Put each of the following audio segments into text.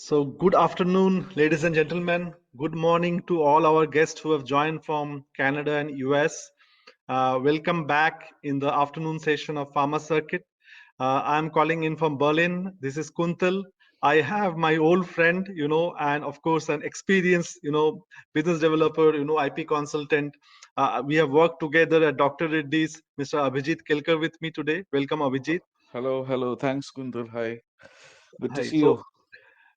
So, good afternoon, ladies and gentlemen. Good morning to all our guests who have joined from Canada and US. Welcome back in the afternoon session of Pharma Circuit. I'm calling in from Berlin. This is Kuntal. I have my old friend, and of course, an experienced, business developer, IP consultant. We have worked together at Dr. Reddy's, Mr. Abhijit Kelkar with me today. Welcome, Abhijit. Hello. Thanks, Kuntal. Hi. Good to Hi. see you.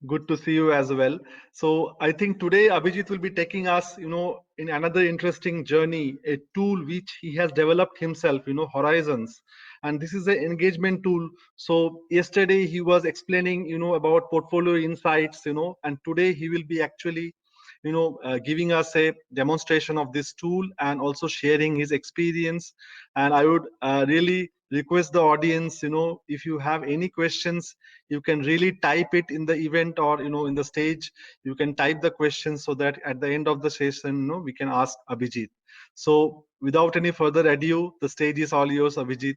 Good to see you as well. So I think today Abhijit will be taking us, in another interesting journey, a tool which he has developed himself, Horizons. And this is an engagement tool. So yesterday he was explaining, about portfolio insights, and today he will be actually, giving us a demonstration of this tool and also sharing his experience. And I would really request the audience, if you have any questions, you can really type it in the event or in the stage. You can type the question so that at the end of the session, we can ask Abhijit. So without any further ado, the stage is all yours, Abhijit.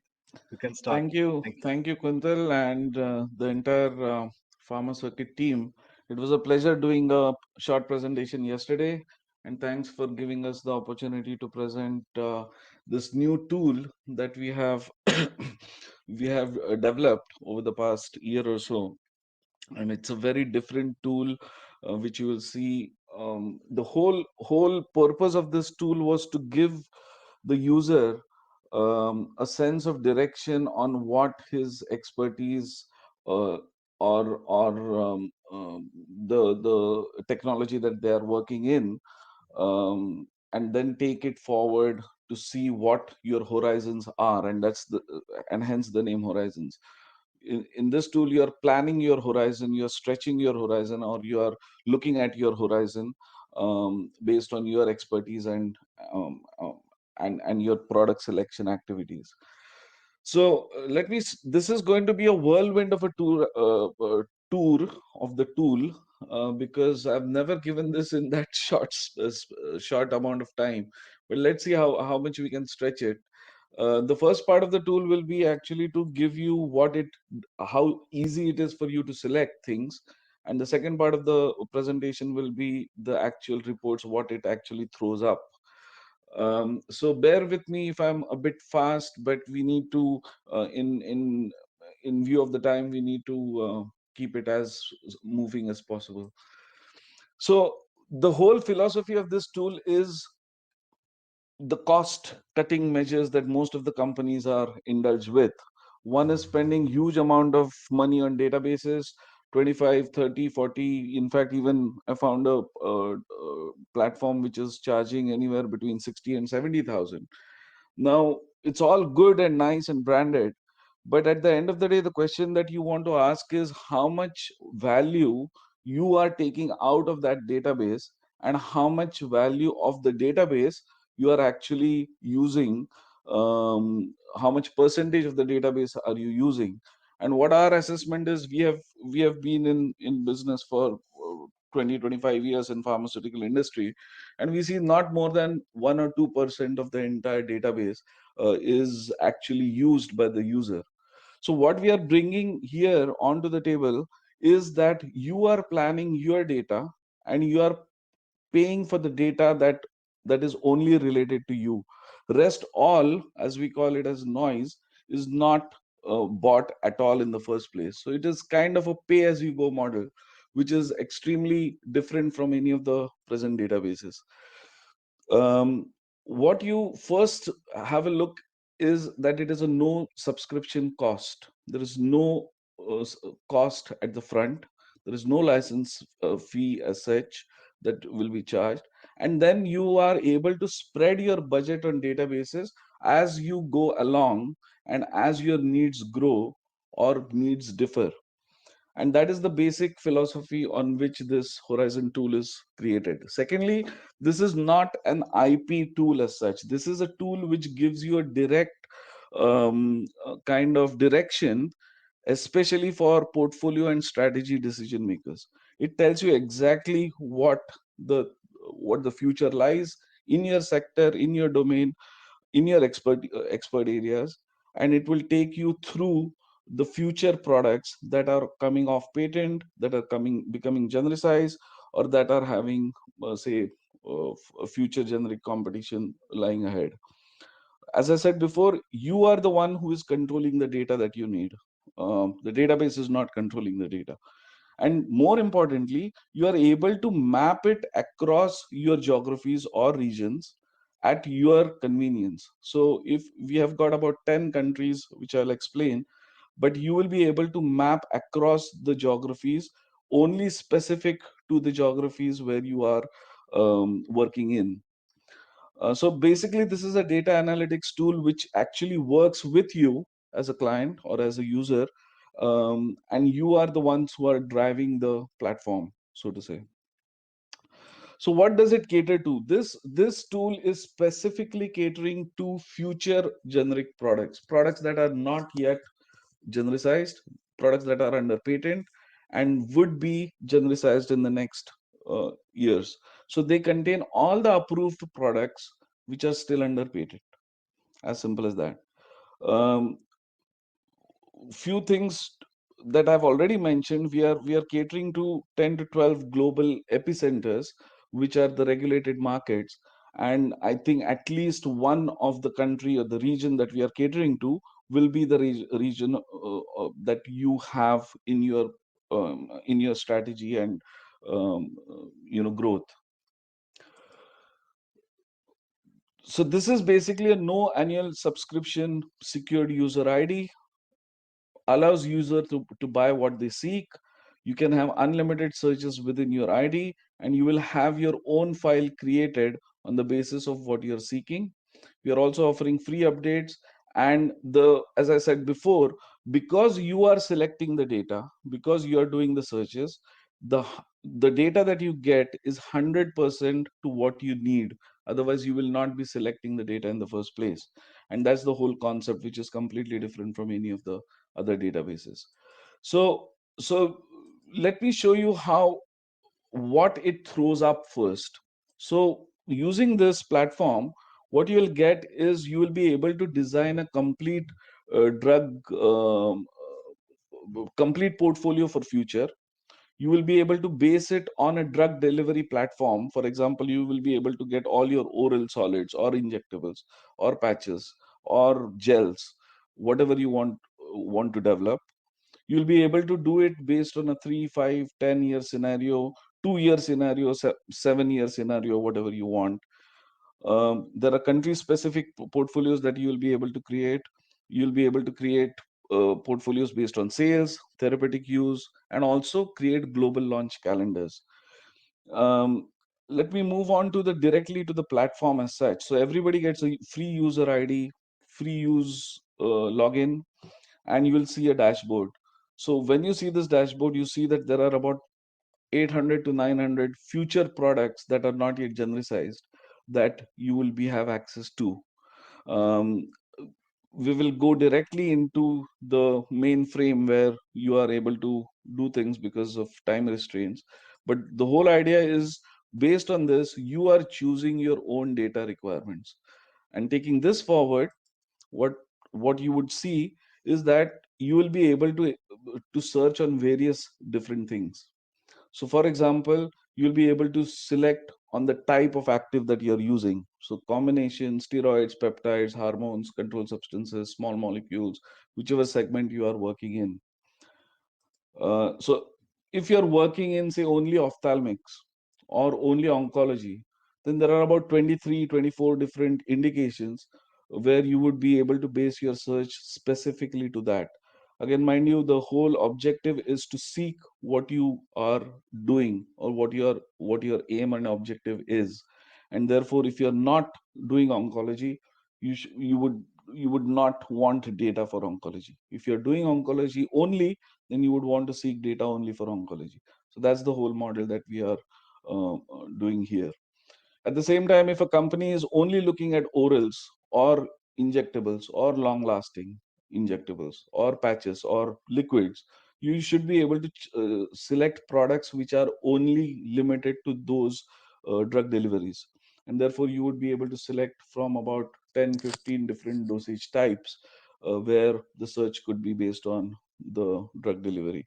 You can start. Thank you. Thank you. Thank you, Kuntal, and the entire Pharma Circuit team. It was a pleasure doing a short presentation yesterday, and thanks for giving us the opportunity to present this new tool that we have we have developed over the past year or so. And it's a very different tool, which you will see. The whole purpose of this tool was to give the user a sense of direction on what his expertise uh, or the technology that they are working in, and then take it forward to see what your horizons are, and and hence the name Horizons. In this tool, you are planning your horizon, you're stretching your horizon, or you are looking at your horizon based on your expertise um, um, and your product selection activities. So this is going to be a whirlwind of a tour of the tool, because I've never given this in that short amount of time. But let's see how much we can stretch it. The first part of the tool will be actually to give you how easy it is for you to select things. And the second part of the presentation will be the actual reports, what it actually throws up. So bear with me if I'm a bit fast, but we need to, in view of the time, we need to keep it as moving as possible. So the whole philosophy of this tool is the cost cutting measures that most of the companies are indulged with. One is spending huge amount of money on databases, 25, 30, 40. In fact, even I found a platform which is charging anywhere between 60 and 70,000. Now, it's all good and nice and branded, but at the end of the day, the question that you want to ask is how much value you are taking out of that database, and how much value of the database you are actually using. How much percentage of the database are you using? And what our assessment is, we have been in business for 20 25 years in pharmaceutical industry, and we see not more than 1 or 2% of the entire database is actually used by the user. So what we are bringing here onto the table is that you are planning your data, and you are paying for the data that is only related to you. Rest all, as we call it as noise, is not bought at all in the first place. So it is kind of a pay as you go model, which is extremely different from any of the present databases. What you first have a look is that it is a no subscription cost. There is no cost at the front. There is no license fee as such that will be charged. And then you are able to spread your budget on databases as you go along, and as your needs grow or needs differ. And that is the basic philosophy on which this Horizon tool is created. Secondly, this is not an IP tool as such. This is a tool which gives you a direct kind of direction, especially for portfolio and strategy decision makers. It tells you exactly what the future lies in your sector, in your domain, in your expert areas, and it will take you through the future products that are coming off patent, that are coming becoming genericized, or that are having, say, a future generic competition lying ahead. As I said before, you are the one who is controlling the data that you need. The database is not controlling the data. And more importantly, you are able to map it across your geographies or regions at your convenience. So if we have got about 10 countries, which I'll explain, but you will be able to map across the geographies only specific to the geographies where you are working in. So basically, this is a data analytics tool which actually works with you as a client or as a user, and you are the ones who are driving the platform, so to say. So what does it cater to? This tool is specifically catering to future generic products, products that are not yet genericized, products that are under patent and would be genericized in the next years. So they contain all the approved products which are still under patent. As simple as that. Um, few things that I've already mentioned. We are catering to 10 to 12 global epicenters, which are the regulated markets. And I think at least one of the country or the region that we are catering to will be the region that you have in your strategy and growth. So this is basically a no annual subscription secured user ID, allows user to buy what they seek. You can have unlimited searches within your ID, and you will have your own file created on the basis of what you're seeking. We are also offering free updates. And as I said before, because you are selecting the data, because you are doing the searches, the the data that you get is 100% to what you need. Otherwise, you will not be selecting the data in the first place. And that's the whole concept, which is completely different from any of the other databases. So let me show you how what it throws up first. So using this platform, what you will get is you will be able to design a drug complete portfolio for future. You will be able to base it on a drug delivery platform. For example, you will be able to get all your oral solids or injectables or patches or gels, whatever you want to develop. You'll be able to do it based on a 3, 5, 10-year scenario, 2-year scenario, 7-year scenario, whatever you want. There are country specific portfolios that you will be able to create. You'll be able to create portfolios based on sales, therapeutic use, and also create global launch calendars. um, Let me move on to the directly to the platform as such. So everybody gets a free user ID, free use login, and you will see a dashboard. So when you see this dashboard, you see that there are about 800 to 900 future products that are not yet genericized that you will be have access to. Um, we will go directly into the main frame where you are able to do things because of time restraints. But the whole idea is based on this, you are choosing your own data requirements. And taking this forward, what what you would see is that you will be able to search on various different things. So for example, you'll be able to select on the type of active that you're using. So combination, steroids, peptides, hormones, controlled substances, small molecules, whichever segment you are working in. So if you're working in, say, only ophthalmics or only oncology, then there are about 23, 24 different indications where you would be able to base your search specifically to that. Again, mind you, the whole objective is to seek what you are doing or what your aim and objective is. And therefore, if you're not doing oncology, you would not want data for oncology. If you're doing oncology only, then you would want to seek data only for oncology. So that's the whole model that we are doing here. At the same time, if a company is only looking at orals or injectables or long lasting injectables or patches or liquids, you should be able to select products which are only limited to those drug deliveries. And therefore, you would be able to select from about 10, 15 different dosage types where the search could be based on the drug delivery.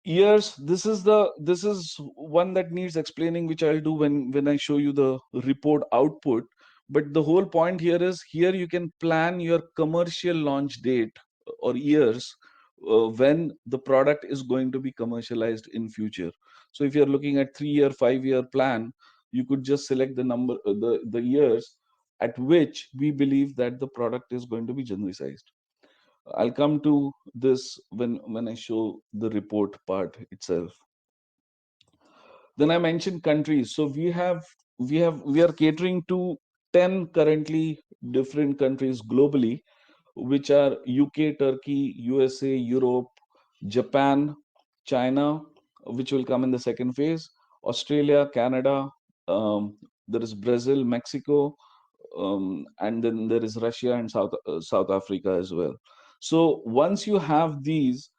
Years, this is one that needs explaining, which I'll do when I show you the report output. But the whole point here is, here you can plan your commercial launch date or years, when the product is going to be commercialized in future. So if you're looking at 3-year 5-year plan, you could just select the number, the years at which we believe that the product is going to be genericized. I'll come to this when I show the report part itself. Then I mentioned countries. So we are catering to 10 currently different countries globally, which are UK, Turkey, USA, Europe, Japan, China, which will come in the second phase, Australia, Canada, there is Brazil, Mexico, and then there is Russia and South Africa as well. So once you have these,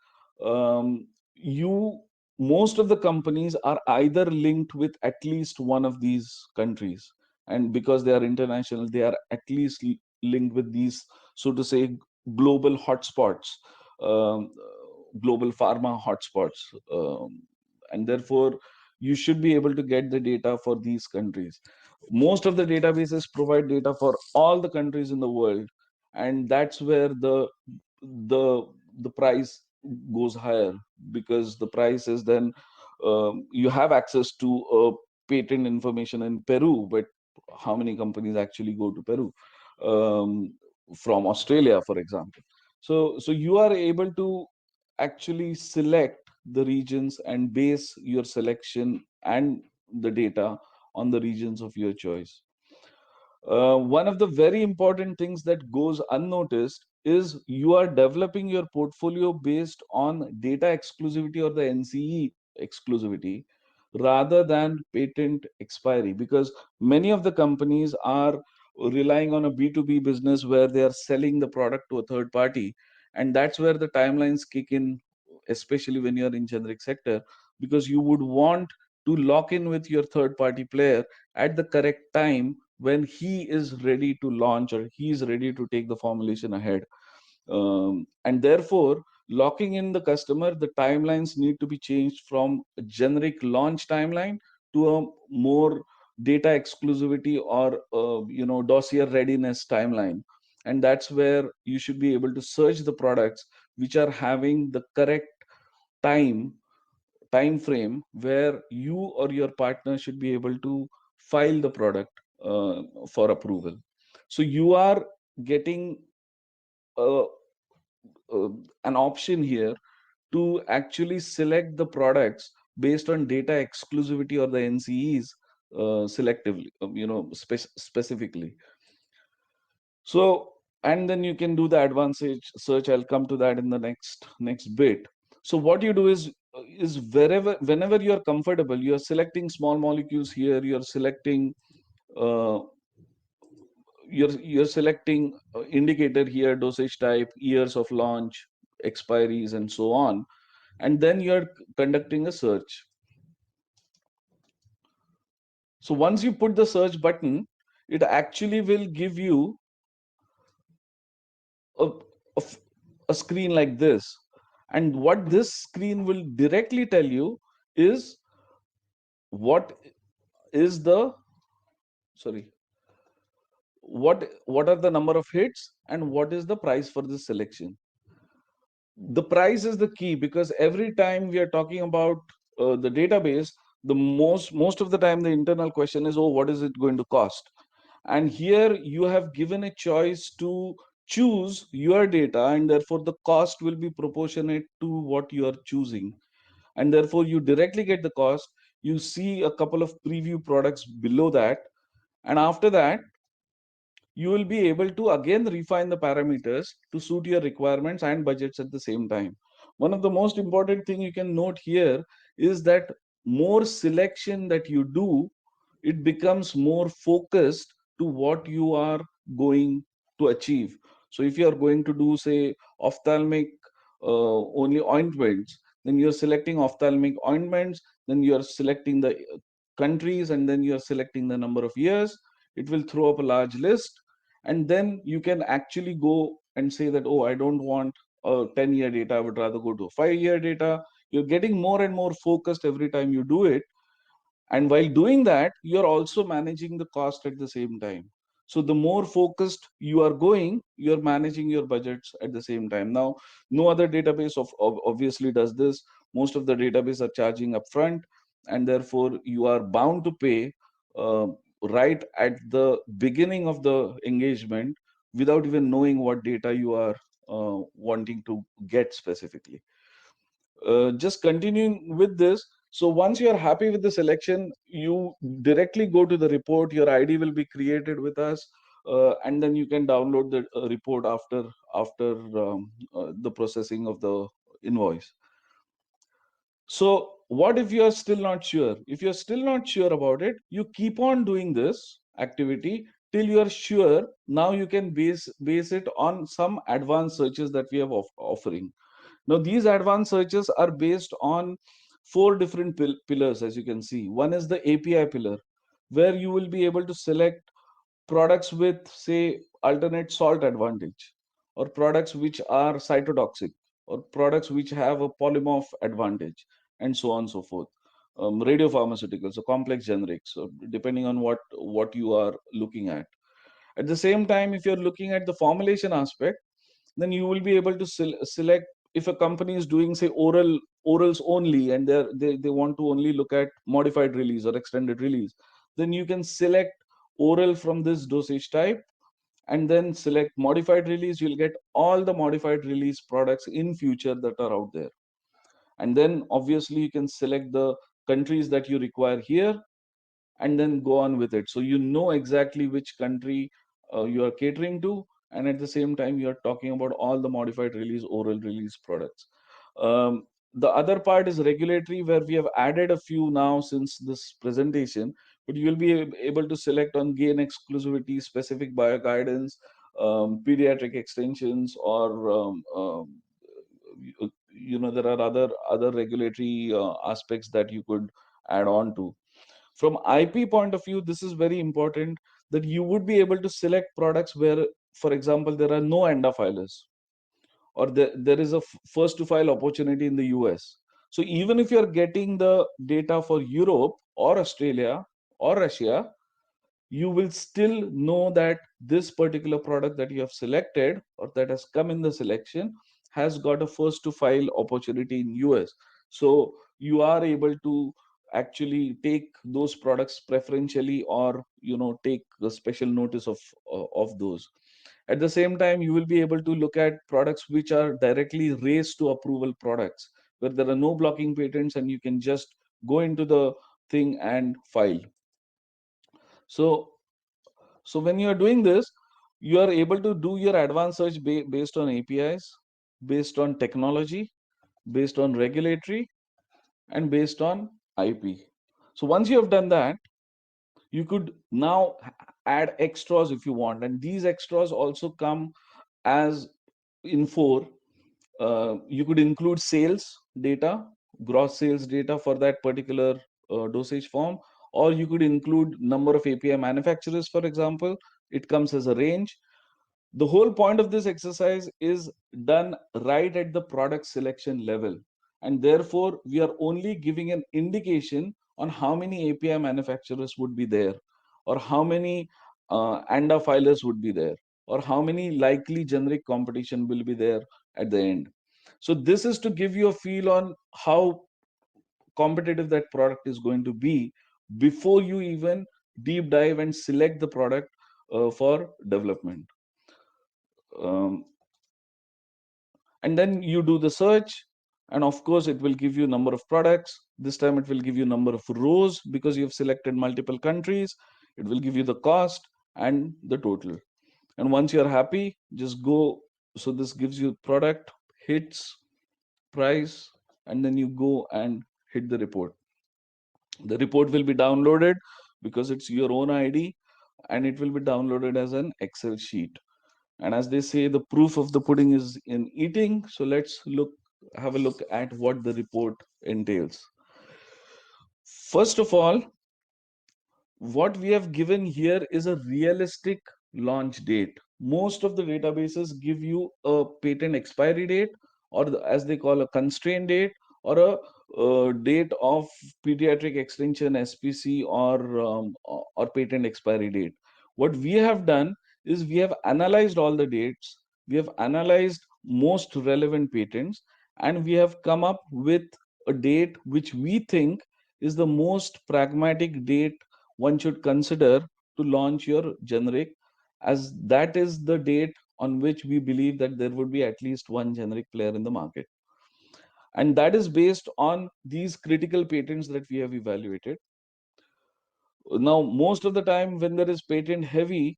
you most of the companies are either linked with at least one of these countries, and because they are international, they are at least linked with these, so to say, global hotspots, um, global pharma hotspots, and therefore you should be able to get the data for these countries. Most of the databases provide data for all the countries in the world, and that's where the the price goes higher, because the price is then, you have access to patent information in Peru, but how many companies actually go to Peru, um, from Australia, for example? So you are able to actually select the regions and base your selection and the data on the regions of your choice. One of the very important things that goes unnoticed is you are developing your portfolio based on data exclusivity or the NCE exclusivity rather than patent expiry, because many of the companies are relying on a B2B business where they are selling the product to a third party, and that's where the timelines kick in, especially when you're in generic sector, because you would want to lock in with your third party player at the correct time when he is ready to launch or he is ready to take the formulation ahead. And therefore, locking in the customer, the timelines need to be changed from a generic launch timeline to a more data exclusivity or dossier readiness timeline. And that's where you should be able to search the products which are having the correct time time frame where you or your partner should be able to file the product for approval. So you are getting uh, uh, an option here to actually select the products based on data exclusivity or the NCEs, selectively, specifically. So, and then you can do the advanced search. I'll come to that in the next bit. So what you do is whenever you are comfortable, you are selecting small molecules here. You're selecting uh, you're selecting indicator here, dosage type, years of launch, expiries, and so on, and then you're conducting a search. So once you put the search button, it actually will give you a, a f- a screen like this. And what this screen will directly tell you is what is the, sorry, what are the number of hits and what is the price for this selection. The price is the key, because every time we are talking about the database, the most of the time the internal question is, oh, what is it going to cost? And here you have given a choice to choose your data, and therefore the cost will be proportionate to what you are choosing, and therefore you directly get the cost. You see a couple of preview products below that, and after that you will be able to again refine the parameters to suit your requirements and budgets at the same time. One of the most important thing you can note here is that more selection that you do, it becomes more focused to what you are going to achieve. So if you are going to do, say, ophthalmic only ointments, then you're selecting ophthalmic ointments, then you're selecting the countries, and then you're selecting the number of years. It will throw up a large list, And then you can actually go and say that, oh, I don't want a 10-year data, I would rather go to a 5-year data. You're getting more and more focused every time you do it, and while doing that, you're also managing the cost at the same time. So the more focused you are going, you're managing your budgets at the same time. Now, no other database obviously does this. Most of the database are charging upfront, and therefore you are bound to pay uh, right at the beginning of the engagement without even knowing what data you are wanting to get specifically. Just continuing with this, so once you are happy with the selection, you directly go to the report. Your ID will be created with us, and then you can download the report after the processing of the invoice. So what if you are still not sure? If you're still not sure about it, you keep on doing this activity till you are sure. Now you can base it on some advanced searches that we have offering. Now, these advanced searches are based on four different pillars, as you can see. One is the API pillar, where you will be able to select products with, say, alternate salt advantage, or products which are cytotoxic, or products which have a polymorph advantage, and so on and so forth. Radiopharmaceuticals, so complex generics, so depending on what you are looking at. At the same time, if you're looking at the formulation aspect, then you will be able to select. If a company is doing, say, orals only, and they want to only look at modified release or extended release, then you can select oral from this dosage type, and then select modified release. You'll get all the modified release products in future that are out there. And then obviously you can select the countries that you require here, and then go on with it. So you know exactly which country you are catering to, and at the same time you are talking about all the modified release, oral release products. The other part is regulatory, where we have added a few now since this presentation, but you will be able to select on gain exclusivity, specific bio guidance, pediatric extensions, or there are other regulatory aspects that you could add on to. From IP point of view, this is very important, that you would be able to select products where, for example, there are no ANDA filers, or there is a first to file opportunity in the US. So even if you're getting the data for Europe or Australia or Russia, you will still know that this particular product that you have selected, or that has come in the selection, has got a first to file opportunity in US. So you are able to actually take those products preferentially, or take a special notice of those. At the same time, you will be able to look at products which are directly raised to approval products, where there are no blocking patents, and you can just go into the thing and file. So so when you are doing this, you are able to do your advanced search based on APIs, based on technology, based on regulatory, and based on IP. So once you have done that, you could now add extras if you want, and these extras also come as in four. You could include sales data, gross sales data for that particular dosage form, or you could include number of API manufacturers, for example. It comes as a range. The whole point of this exercise is done right at the product selection level, and therefore we are only giving an indication on how many API manufacturers would be there, or how many ANDA filers would be there, or how many likely generic competition will be there at the end. So this is to give you a feel on how competitive that product is going to be before you even deep dive and select the product for development. um, and then you do the search, and of course it will give you number of products. This time it will give you number of rows, because you have selected multiple countries. It will give you the cost and the total. And once you're happy, just go. So this gives you product, hits, price, and then you go and hit the report. The report will be downloaded, because it's your own ID, and it will be downloaded as an Excel sheet. And as they say, the proof of the pudding is in eating. So let's have a look at what the report entails. First of all, what we have given here is a realistic launch date. Most of the databases give you a patent expiry date, or as they call a constraint date, or a date of pediatric extension SPC, or patent expiry date. What we have done is we have analyzed all the dates, we have analyzed most relevant patents, and we have come up with a date which we think is the most pragmatic date one should consider to launch your generic, as that is the date on which we believe that there would be at least one generic player in the market. And that is based on these critical patents that we have evaluated. Now, most of the time when there is patent heavy,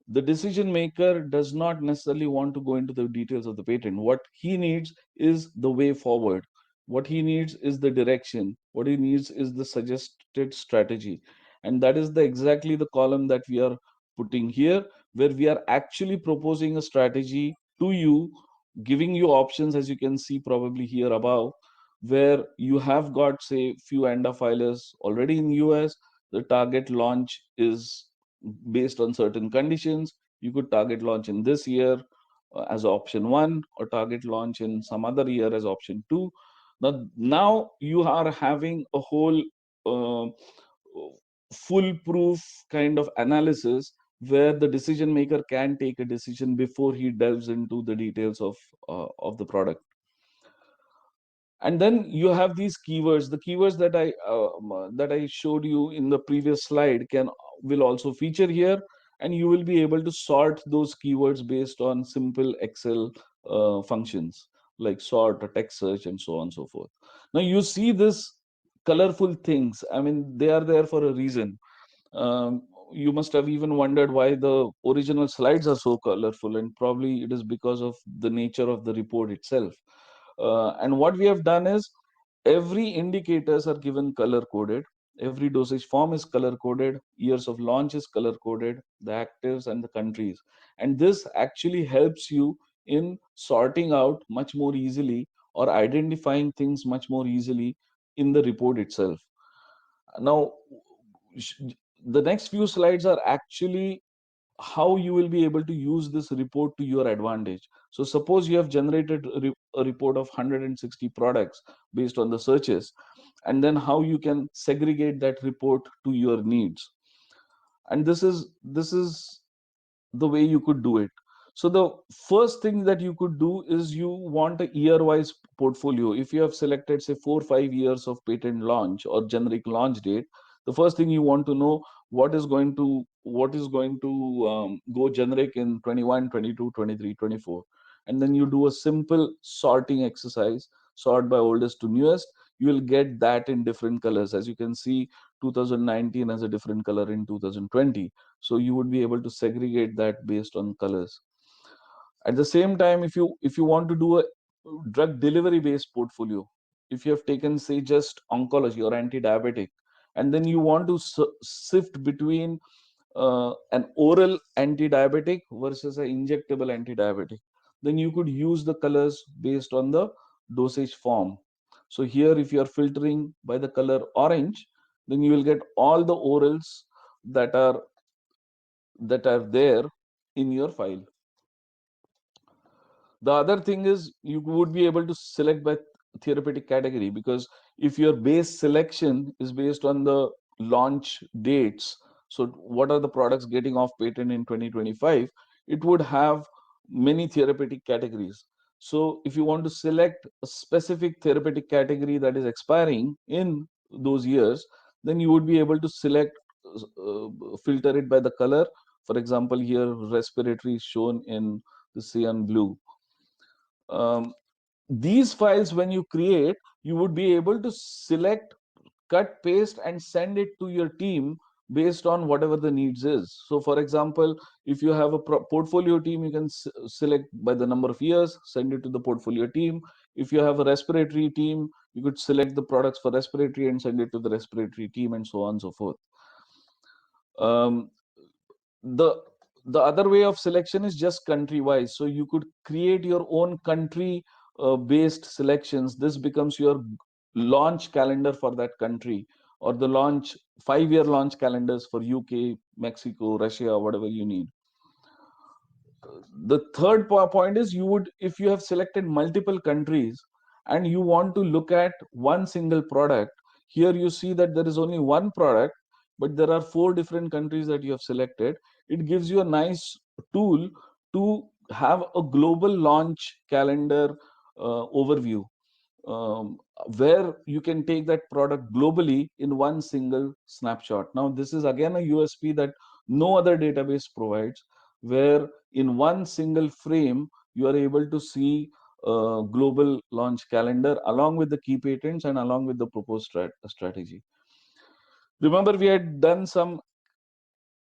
the decision maker does not necessarily want to go into the details of the patent. What he needs is the way forward. What he needs is the direction. What he needs is the suggested strategy. And that is exactly the column that we are putting here, where we are actually proposing a strategy to you, giving you options, as you can see probably here above, where you have got, say, few ANDA filers already in US. The target launch is based on certain conditions. You could target launch in this year as option one, or target launch in some other year as option two. Now you are having a whole uh, foolproof kind of analysis, where the decision maker can take a decision before he delves into the details of the product. And then you have these keywords. The keywords that I showed you in the previous slide will also feature here, and you will be able to sort those keywords based on simple Excel functions like sort or text search and so on and so forth. Now you see this colorful things. I mean, they are there for a reason. um, you must have even wondered why the original slides are so colorful, and probably it is because of the nature of the report itself. And what we have done is, every indicators are given color coded, every dosage form is color coded, years of launch is color coded, the actives and the countries. And this actually helps you in sorting out much more easily, or identifying things much more easily in the report itself. Now, the next few slides are actually how you will be able to use this report to your advantage. So suppose you have generated a report of 160 products based on the searches, and then how you can segregate that report to your needs. And this is the way you could do it. So the first thing that you could do is, you want a year-wise portfolio. If you have selected, say, 4 or 5 years of patent launch or generic launch date, the first thing you want to know, what is going to go generic in 21, 22, 23, 24. And then you do a simple sorting exercise, sort by oldest to newest. You will get that in different colors. As you can see, 2019 has a different color in 2020. So you would be able to segregate that based on colors. At the same time, if you want to do a drug delivery based portfolio, if you have taken, say, just oncology or anti-diabetic, and then you want to sift between an oral anti-diabetic versus an injectable anti-diabetic, then you could use the colors based on the dosage form. So here, if you are filtering by the color orange, then you will get all the orals that are there in your file. The other thing is, you would be able to select by therapeutic category, because if your base selection is based on the launch dates, so what are the products getting off patent in 2025, it would have many therapeutic categories. So if you want to select a specific therapeutic category that is expiring in those years, then you would be able to select, filter it by the color. For example, here respiratory is shown in the cyan blue. um, these files, when you create, you would be able to select, cut, paste, and send it to your team based on whatever the needs is. So for example, if you have a portfolio team, you can select by the number of years, send it to the portfolio team. If you have a respiratory team, you could select the products for respiratory and send it to the respiratory team, and so on and so forth. um, the the other way of selection is just country wise. So you could create your own country based selections. This becomes your launch calendar for that country, or the launch 5-year launch calendars for UK, Mexico, Russia, whatever you need. The third point is, you would, if you have selected multiple countries and you want to look at one single product, here you see that there is only one product, but there are four different countries that you have selected. It gives you a nice tool to have a global launch calendar overview, um, where you can take that product globally in one single snapshot. Now, this is again a USP that no other database provides, where in one single frame you are able to see a global launch calendar along with the key patents and along with the proposed strategy. Remember, we had done some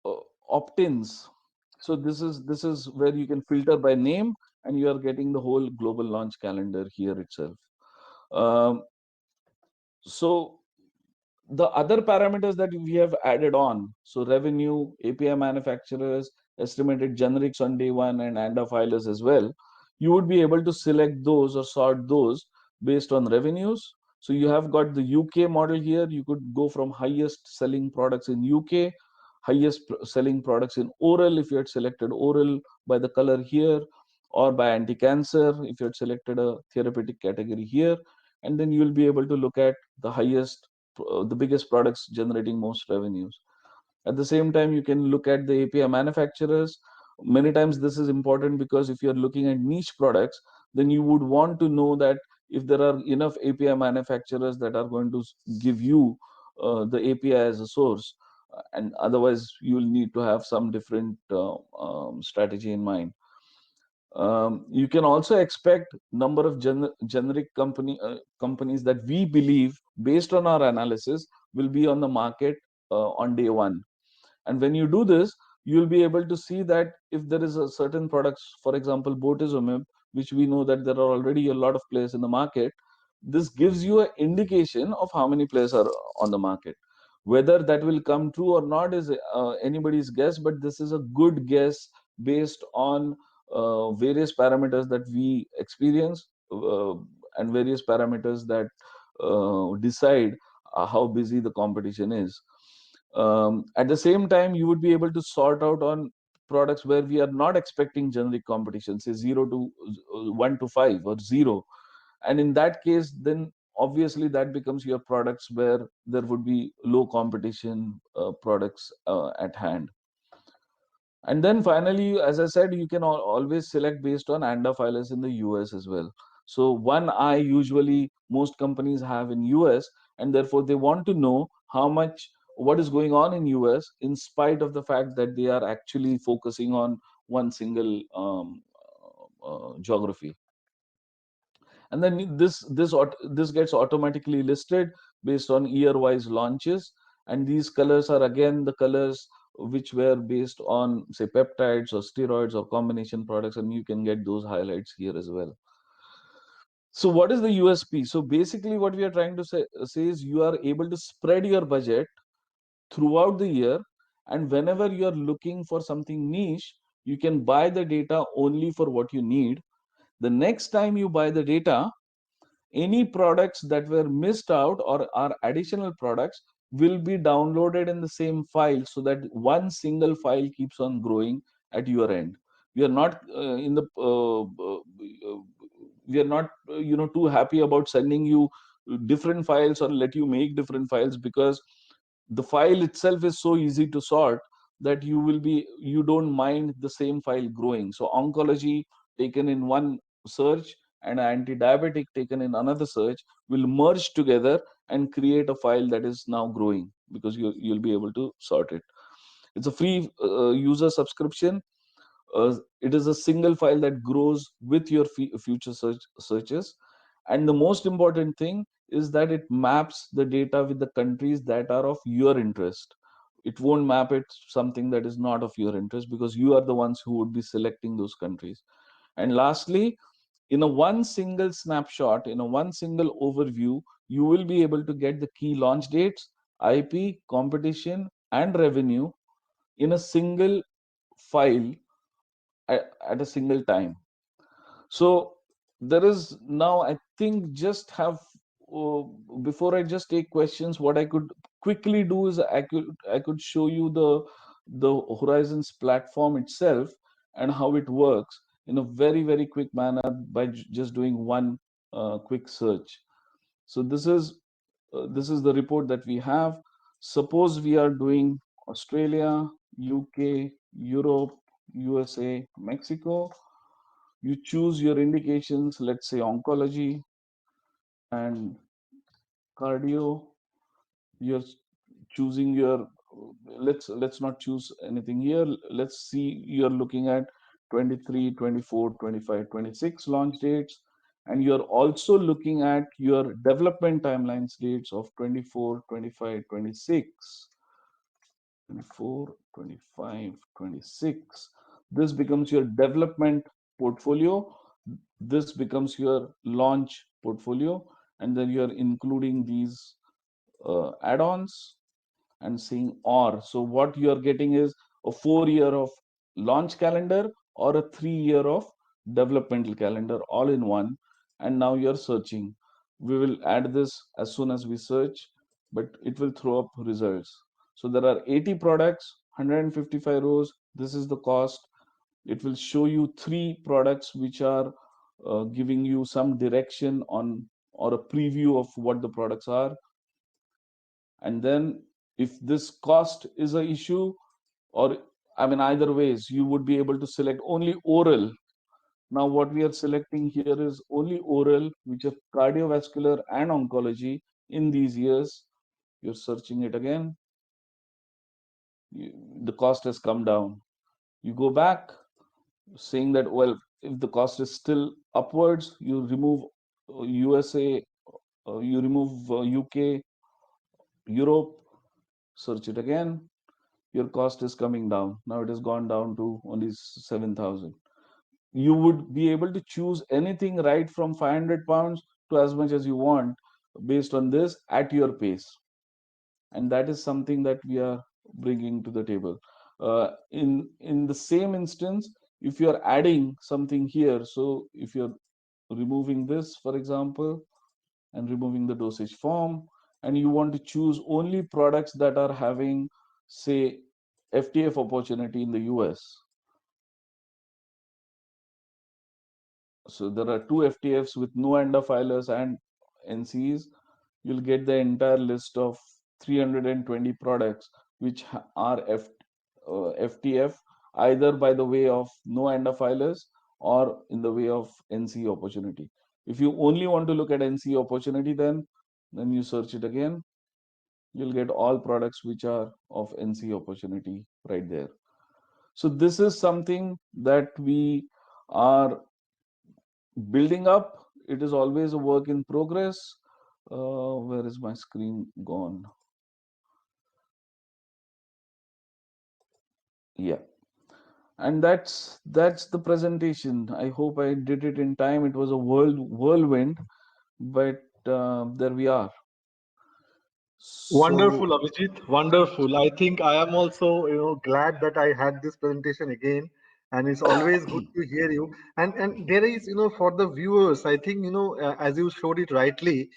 uh, opt-ins. So this is where you can filter by name, and you are getting the whole global launch calendar here itself. Um, so the other parameters that we have added on, so revenue, API manufacturers, estimated generics on day one, and ANDA filers as well, you would be able to select those or sort those based on revenues. So you have got the UK model here. You could go from highest selling products in UK, highest selling products in oral if you had selected oral by the color here, or by anti-cancer if you had selected a therapeutic category here. And then you will be able to look at the highest, the biggest products generating most revenues. At the same time, you can look at the API manufacturers. Many times this is important because if you're looking at niche products, then you would want to know that if there are enough API manufacturers that are going to give you the API as a source, and otherwise you will need to have some different strategy in mind. You can also expect number of generic companies that we believe, based on our analysis, will be on the market on day one. And when you do this, you'll be able to see that if there is a certain products, for example, bortezomib, which we know that there are already a lot of players in the market, this gives you an indication of how many players are on the market. Whether that will come true or not is anybody's guess, but this is a good guess based on various parameters that we experience, and various parameters that decide how busy the competition is. At the same time, you would be able to sort out on products where we are not expecting generic competition, say 0 to 1 to 5 or 0. And in that case, then obviously that becomes your products where there would be low competition products at hand. And then finally, as I said, you can always select based on ANDA filers in the US as well. So one eye usually most companies have in US, and therefore they want to know how much, what is going on in US, in spite of the fact that they are actually focusing on one single geography. And then this gets automatically listed based on year wise launches, and these colors are again the colors which were based on, say, peptides or steroids or combination products, and you can get those highlights here as well. So what is the USP? So basically what we are trying to say is, you are able to spread your budget throughout the year, and whenever you are looking for something niche, you can buy the data only for what you need. The next time you buy the data, any products that were missed out or are additional products will be downloaded in the same file, so that one single file keeps on growing at your end. We are not we are not too happy about sending you different files or let you make different files, because the file itself is so easy to sort that you don't mind the same file growing. So oncology taken in one search and anti-diabetic taken in another search will merge together and create a file that is now growing, because you'll be able to sort it. It's a free user subscription. It is a single file that grows with your future searches. And the most important thing is that it maps the data with the countries that are of your interest. It won't map it something that is not of your interest, because you are the ones who would be selecting those countries. And lastly, in a one single snapshot, in a one single overview, you will be able to get the key launch dates, IP, competition, and revenue in a single file at a single time. So there is now, I think, just have uh, before I just take questions, what I could quickly do is I could show you the Horizons platform itself, and how it works in a very, very quick manner by just doing one quick search. So this is the report that we have. Suppose we are doing Australia, UK, Europe, USA, Mexico. You choose your indications, let's say oncology and cardio. You're choosing your, let's not choose anything here. Let's see, you're looking at 23, 24, 25, 26 launch dates, and you're also looking at your development timelines dates of 24, 25, 26. 24, 25, 26. This becomes your development portfolio. This becomes your launch portfolio. And then you're including these add-ons and seeing or. So what you're getting is a 4 year of launch calendar or a 3 year of developmental calendar all in one. And now you're searching. We will add this as soon as we search, but it will throw up results. So there are 80 products, 155 rows. This is the cost. It will show you 3 products which are giving you some direction on or a preview of what the products are. And then if this cost is an issue, or I mean either ways, you would be able to select only oral. Now what we are selecting here is only oral, which are cardiovascular and oncology in these years. You're searching it again. The cost has come down. You go back saying that, well, if the cost is still upwards, you remove USA, you remove UK, Europe, search it again. Your cost is coming down. Now it has gone down to only 7,000. You would be able to choose anything right from 500 pounds to as much as you want based on this at your pace. And that is something that we are bringing to the table. In the same instance, if you're adding something here, so if you're removing this, for example, and removing the dosage form, and you want to choose only products that are having, say, FTF opportunity in the US. So there are 2 FTFs with no ANDA filers and NCEs. You'll get the entire list of 320 products which are FTF, either by the way of no ANDA filers or in the way of NCE opportunity. If you only want to look at NCE opportunity, then you search it again. You'll get all products which are of NCE opportunity right there. So this is something that we are building up. It is always a work in progress. Where is my screen gone? Yeah, and that's the presentation. I hope I did it in time. It was a whirlwind, but there we are. Wonderful, So Abhijit. Wonderful. I think I am also, glad that I had this presentation again, and it's always good to hear you. And there is, for the viewers, I think, as you showed it rightly,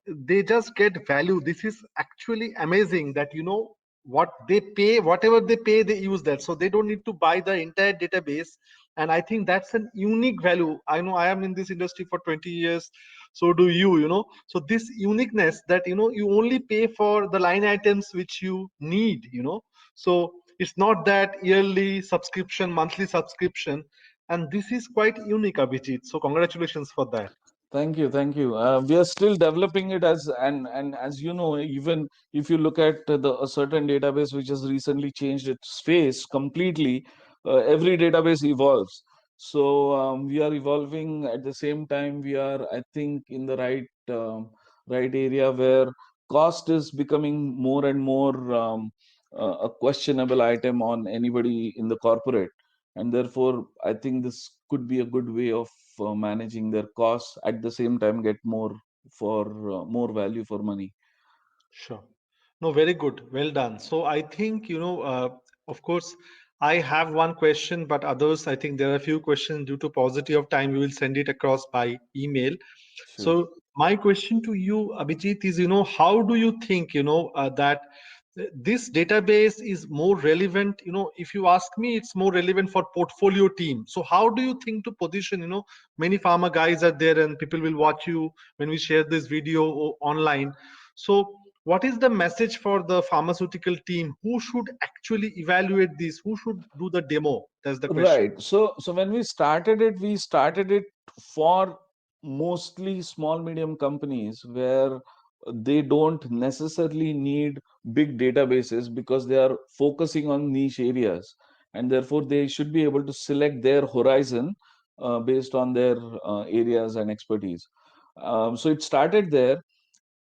they just get value. This is actually amazing that what they pay, whatever they pay, they use that, so they don't need to buy the entire database. And I think that's an unique value. I know I am in this industry for 20 years, so do you. So this uniqueness that you only pay for the line items which you need. So it's not that yearly subscription, monthly subscription, and this is quite unique, Abhijit. So congratulations for that. thank you, thank you. We are still developing it as, and as you know, even if you look at a certain database which has recently changed its face completely, every database evolves. So we are evolving at the same time. We are, I think, in the right area where cost is becoming more and more a questionable item on anybody in the corporate, and therefore I think this could be a good way of managing their costs, at the same time get more value for money. Sure. No, very good. Well done. So I think, of course, I have one question, but others, I think there are a few questions. Due to paucity of time, we will send it across by email. Sure. So my question to you, Abhijit, is, how do you think, that this database is more relevant, if you ask me, it's more relevant for portfolio team. So how do you think to position, many pharma guys are there and people will watch you when we share this video online. So what is the message for the pharmaceutical team? Who should actually evaluate this? Who should do the demo? That's the question. Right. So when we started it for mostly small medium companies where they don't necessarily need big databases because they are focusing on niche areas, and therefore they should be able to select their horizon based on their areas and expertise. So it started there.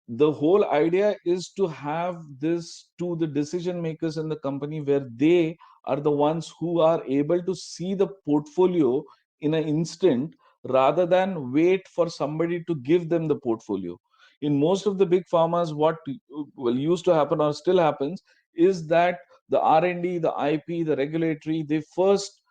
The whole idea is to have this to the decision makers in the company, where they are the ones who are able to see the portfolio in an instant rather than wait for somebody to give them the portfolio. In most of the big pharmas, what used to happen or still happens is that the R&D, the IP, the regulatory, they first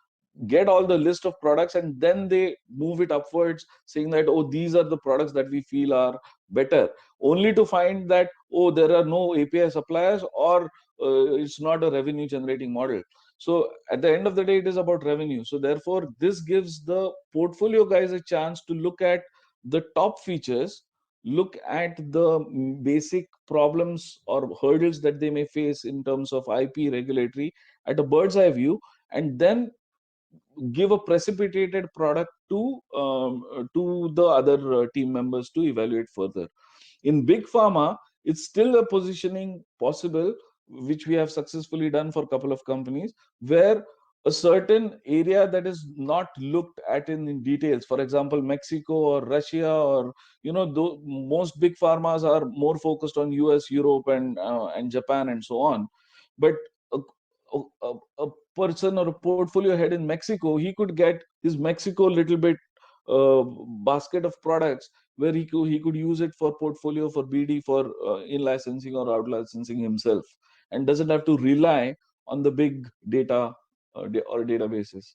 get all the list of products and then they move it upwards, saying that, oh, these are the products that we feel are better, only to find that, oh, there are no API suppliers, or it's not a revenue generating model. So at the end of the day, it is about revenue. So therefore this gives the portfolio guys a chance to look at the top features, look at the basic problems or hurdles that they may face in terms of IP, regulatory, at a bird's eye view, and then give a precipitated product to the other team members to evaluate further. In big pharma, it's still a positioning possible, which we have successfully done for a couple of companies, where a certain area that is not looked at in details, for example Mexico or Russia, or most big pharmas are more focused on US, Europe, and Japan and so on. But a, a person or a portfolio head in Mexico, he could get his Mexico little bit uh, basket of products, where he could use it for portfolio, for BD, for in licensing or out licensing himself, and doesn't have to rely on the big data or databases.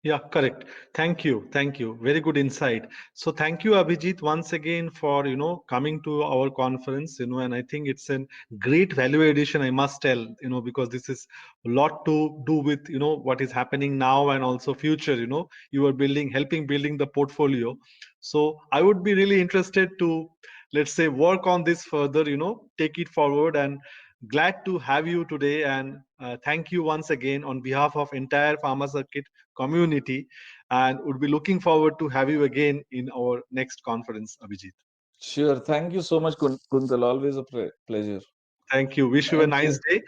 Yeah, correct. Thank you. Thank you. Very good insight. So thank you, Abhijit, once again for, coming to our conference, and I think it's a great value addition, I must tell, because this is a lot to do with, what is happening now and also future, you are helping building the portfolio. So I would be really interested to, let's say, work on this further, take it forward, and glad to have you today. And thank you once again on behalf of entire Pharma Circuit community, and would be looking forward to have you again in our next conference, Abhijit. Sure. Thank you so much, Kuntal. Always a pleasure. Thank you. Wish you a Thank nice you. day.